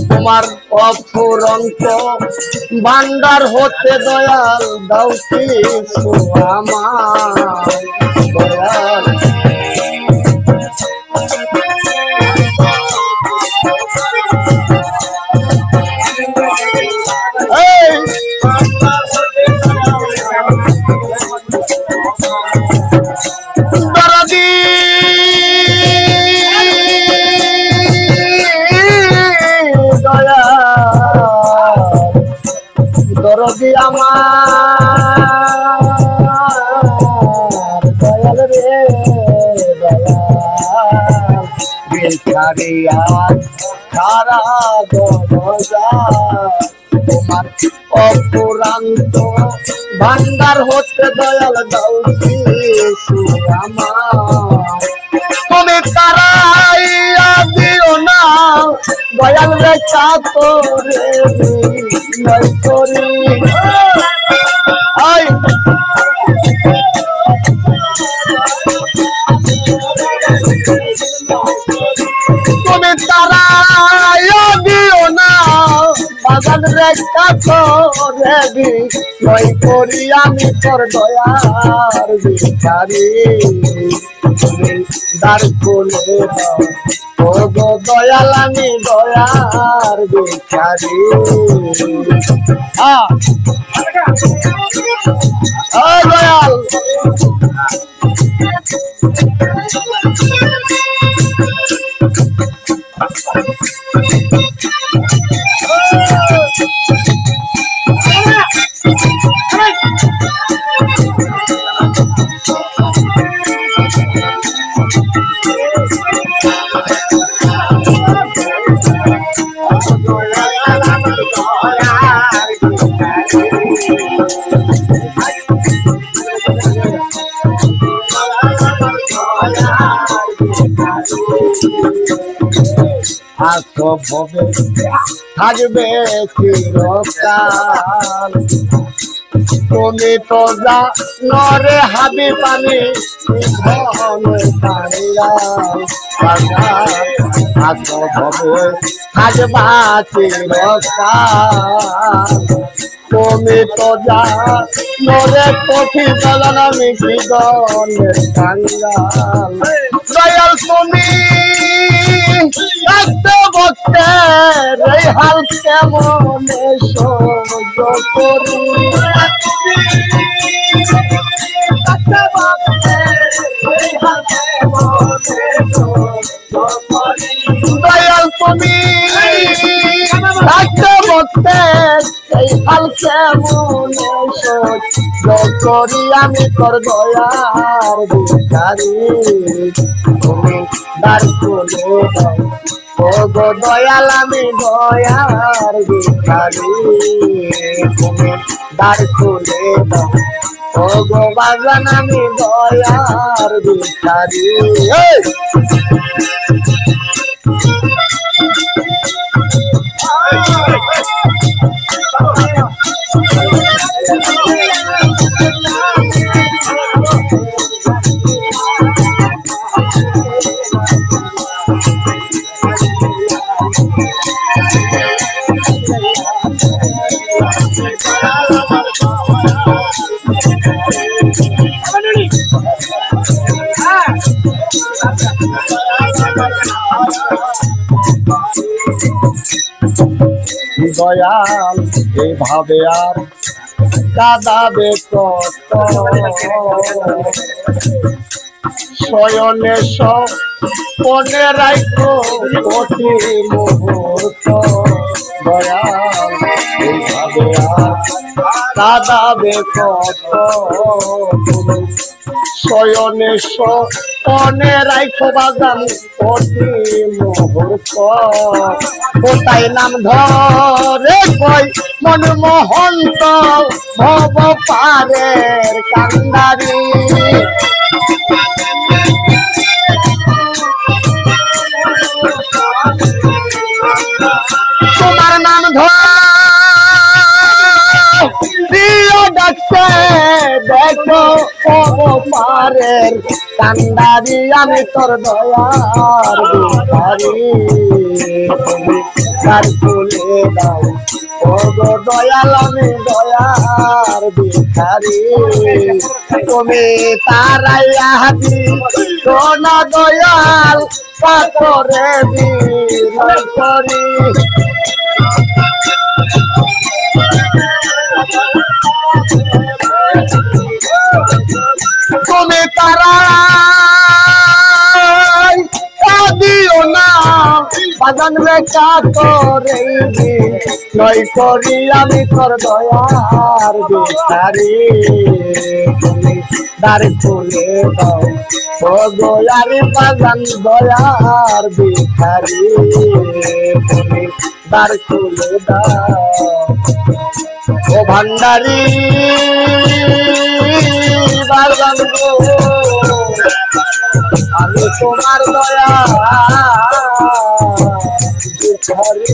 তোমার অফুরন্ত ভান্ডার হতে দয়াল দাও কিছু আমার দয়াল। দরদি আমার দয়াল রে দয়াল বেচারিয়া সারা দরজা তোমার অপুরান্ত ভান্ডার হতে দয়াল দাও কিছু আমার। তুমি তারাইয়া দিও না দয়াল রে চাতরে নয় করি তুমি তারাইয়া দিও না বাগান রে চাতরে নয় করি আমি তোর দয়ার ভিখারি। তুমি দ্বার খুলে দাও ও গো দয়াল আমি দয়ার ভিখারি। ও দয়াল আসো ভবে থাকবে চিরকাল তুমি তো যা নরে হাবি পানি আসো ভবে থাকবা চিরকাল তুমি তো যা নরে কঠি দলন আমি কি দলের কাঙ্গাল। দয়াল তুমি হাল কেমন সহ্য করি দয়াল তুমি থাকতে বসতে এই হাল কেমন সহ্য করি আমি তোর দয়ার ভিখারি। তুমি দ্বার খুলে দাও ও গো দয়াল আমি দয়ার ভিখারি। তুমি দ্বার খুলে দাও ও গো বাগান আমি দয়ার ভিখারি। দয়াল এইভাবে আর কাঁদাবে কত শয়নে সপনে রাখো প্রতি মুহূর্ত। দয়াল এইভাবে আর কাঁদাবে কত শয়নে সপনে রাখো বাগান প্রতি মুহূর্ত। কোথায় নাম ধরে কই মন মহন্ত ভব পারের কান্দারি। তোমার নাম ধরিও ডাকছে দেখো ভব পারের কান্দারি আমি তোর দয়ার ভিখারি। দ্বার খুলে দাও ও গো দয়াল আমি দয়ার ভিখারি তুমি তারাইয়া দিও না দয়াল পাথরে বিনয় করি তুমি তারাই দিও না বাগান রেখা করে নয় করি আমি তোর দয়ার ভিখারি তুমি দ্বার খুলে দাও ও দয়ারি বাগান দয়ার ভিখারি তুমি দ্বার খুলে দাও ও ভান্ডারি বাগান গো আমি তোমার দয়া ভিখারি